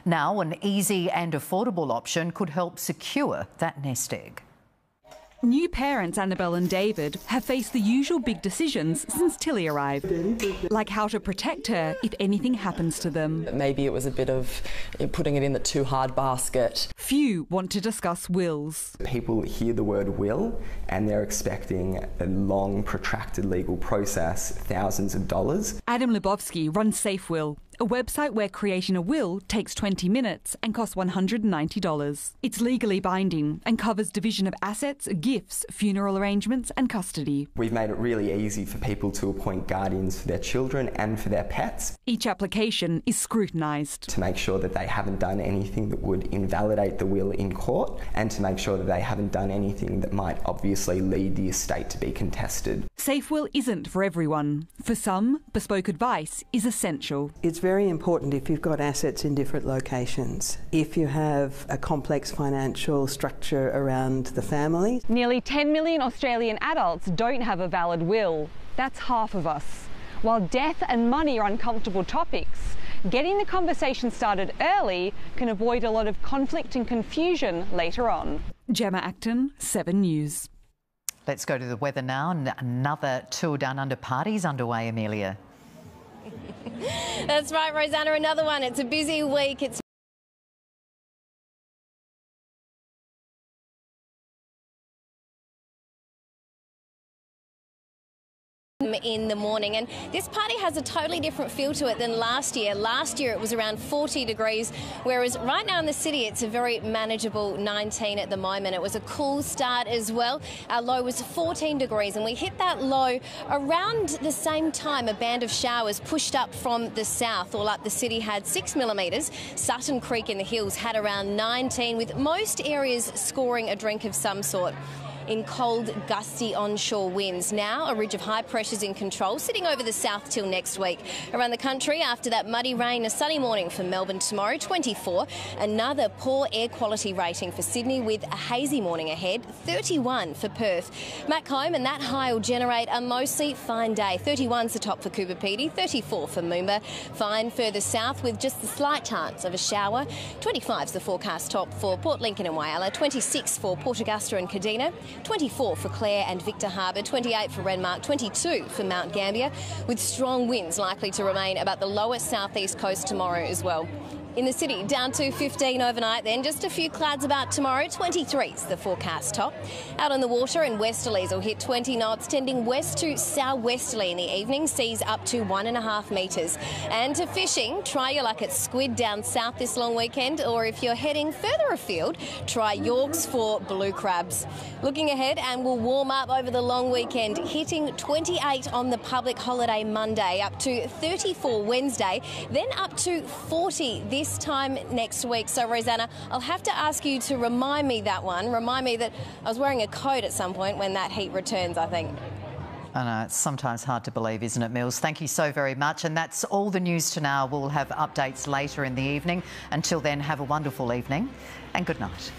Now, an easy and affordable option could help secure that nest egg. New parents Annabelle and David have faced the usual big decisions since Tilly arrived, like how to protect her if anything happens to them. Maybe it was a bit of putting it in the too hard basket. Few want to discuss wills. People hear the word will and they're expecting a long, protracted legal process, thousands of dollars. Adam Lebowski runs Safe Will, a website where creating a will takes 20 minutes and costs $190. It's legally binding and covers division of assets, gifts, funeral arrangements and custody. We've made it really easy for people to appoint guardians for their children and for their pets. Each application is scrutinised to make sure that they haven't done anything that would invalidate the will in court, and to make sure that they haven't done anything that might obviously lead the estate to be contested. Safe Will isn't for everyone. For some, bespoke advice is essential. It's very important if you've got assets in different locations. If you have a complex financial structure around the family. Nearly 10 million Australian adults don't have a valid will. That's half of us. While death and money are uncomfortable topics, getting the conversation started early can avoid a lot of conflict and confusion later on. Gemma Acton, 7 News. Let's go to the weather now. Another Tour Down Under party's underway, Amelia. That's right, Rosanna, another one. It's a busy week. It's in the morning, and this party has a totally different feel to it than last year. Last year it was around 40 degrees, whereas right now in the city it's a very manageable 19 at the moment. It was a cool start as well. Our low was 14 degrees and we hit that low around the same time a band of showers pushed up from the south. All up the city had 6 millimetres. Sutton Creek in the hills had around 19, with most areas scoring a drink of some sort. In cold, gusty onshore winds. Now a ridge of high pressures in control, sitting over the south till next week. Around the country, after that muddy rain, a sunny morning for Melbourne tomorrow, 24. Another poor air quality rating for Sydney with a hazy morning ahead, 31 for Perth. Back home, and that high will generate a mostly fine day. 31's the top for Cooper Pedy, 34 for Moomba. Fine further south with just the slight chance of a shower. 25's the forecast top for Port Lincoln and Whyalla, 26 for Port Augusta and Kadina. 24 for Clare and Victor Harbour, 28 for Renmark, 22 for Mount Gambier, with strong winds likely to remain about the lower southeast coast tomorrow as well. In the city, down to 15 overnight, then just a few clouds about tomorrow. 23's the forecast top. Out on the water, and westerlies will hit 20 knots, tending west to southwesterly in the evening, seas up to 1.5 metres. And to fishing, try your luck at squid down south this long weekend, or if you're heading further afield, try Yorks for blue crabs. Looking ahead, and we'll warm up over the long weekend, hitting 28 on the public holiday Monday, up to 34 Wednesday, then up to 40 this time next week. So, Rosanna, I'll have to ask you to remind me that one. Remind me that I was wearing a coat at some point when that heat returns, I think. I know, it's sometimes hard to believe, isn't it, Mills? Thank you so very much. And that's all the news to now. We'll have updates later in the evening. Until then, have a wonderful evening and good night.